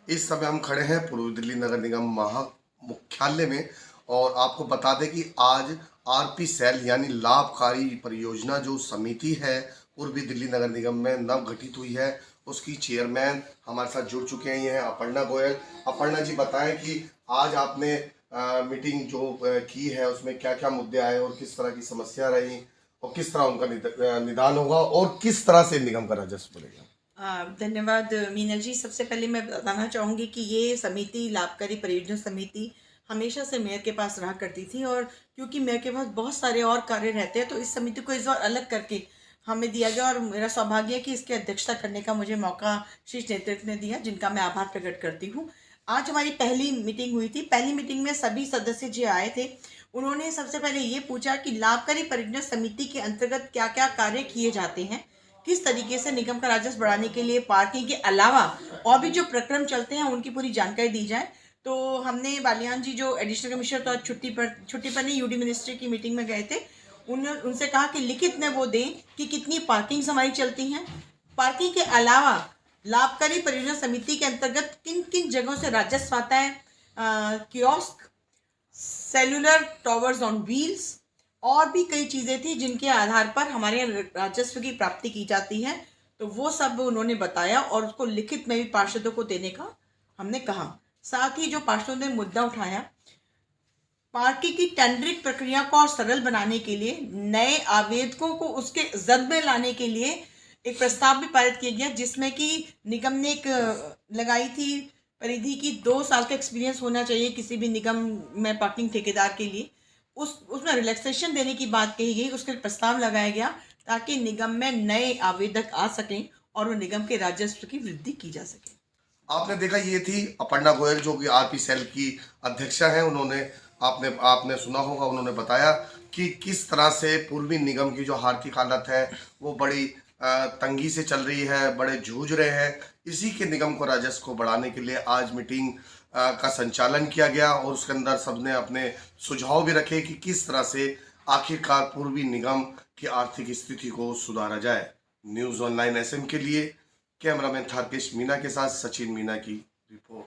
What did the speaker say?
इस समय हम खड़े हैं पूर्वी दिल्ली नगर निगम महा मुख्यालय में और आपको बता दें कि आज आरपी सेल यानी लाभकारी परियोजना जो समिति है पूर्वी दिल्ली नगर निगम में नव गठित हुई है, उसकी चेयरमैन हमारे साथ जुड़ चुके हैं। ये हैं अपर्णा गोयल। अपर्णा जी, बताएं कि आज आपने मीटिंग जो की है उसमें क्या क्या मुद्दे आए और किस तरह की समस्या रही और किस तरह उनका निदान होगा और किस तरह से निगम का राजस्व बढ़ेगा। धन्यवाद मीना जी। सबसे पहले मैं बताना चाहूँगी कि ये समिति लाभकारी परियोजना समिति हमेशा से मेयर के पास रहा करती थी, और क्योंकि मेयर के पास बहुत सारे और कार्य रहते हैं तो इस समिति को इस बार अलग करके हमें दिया गया, और मेरा सौभाग्य है कि इसकी अध्यक्षता करने का मुझे मौका शीर्ष नेतृत्व ने दिया, जिनका मैं आभार प्रकट करती हूँ। आज हमारी पहली मीटिंग हुई थी। पहली मीटिंग में सभी सदस्य जो आए थे उन्होंने सबसे पहले ये पूछा कि लाभकारी परियोजना समिति के अंतर्गत क्या क्या कार्य किए जाते हैं, किस तरीके से निगम का राजस्व बढ़ाने के लिए पार्किंग के अलावा और भी जो प्रक्रम चलते हैं उनकी पूरी जानकारी दी जाए। तो हमने बालियान जी जो एडिशनल कमिश्नर तो छुट्टी पर नहीं, यूडी मिनिस्ट्री की मीटिंग में गए थे, उनसे कहा कि लिखित में वो दें कि कितनी पार्किंग्स हमारी चलती हैं। पार्किंग के अलावा लाभकारी परियोजना समिति के अंतर्गत किन किन जगहों से राजस्व आता है, kiosk, cellular towers on wheels, और भी कई चीज़ें थी जिनके आधार पर हमारे यहाँ राजस्व की प्राप्ति की जाती है। तो वो सब उन्होंने बताया और उसको लिखित में भी पार्षदों को देने का हमने कहा। साथ ही जो पार्षदों ने मुद्दा उठाया, पार्टी की टेंडरिंग प्रक्रिया को और सरल बनाने के लिए नए आवेदकों को उसके जद में लाने के लिए एक प्रस्ताव भी पारित किया गया, जिसमें कि निगम ने एक लगाई थी परिधि की 2 साल का एक्सपीरियंस होना चाहिए किसी भी निगम में पार्किंग ठेकेदार के लिए। उसमें रिलैक्सेशन देने की बात कही गई, उसके लिए प्रस्ताव लगाया गया ताकि निगम में नए आवेदक आ सकें और वो निगम के राजस्व की वृद्धि की जा सके। आपने देखा, ये थी अपर्णा गोयल जो कि आरपी सेल की अध्यक्षा है। उन्होंने आपने आपने सुना होगा, उन्होंने बताया कि किस तरह से पूर्वी निगम की जो आर्थिक हालत है वो बड़ी तंगी से चल रही है, बड़े जूझ रहे हैं। इसी के निगम को राजस्व को बढ़ाने के लिए आज मीटिंग का संचालन किया गया और उसके अंदर सबने अपने सुझाव भी रखे कि किस तरह से आखिरकार पूर्वी निगम की आर्थिक स्थिति को सुधारा जाए। न्यूज़ ऑनलाइन एसएम के लिए कैमरामैन थारकेश मीना के साथ सचिन मीना की रिपोर्ट।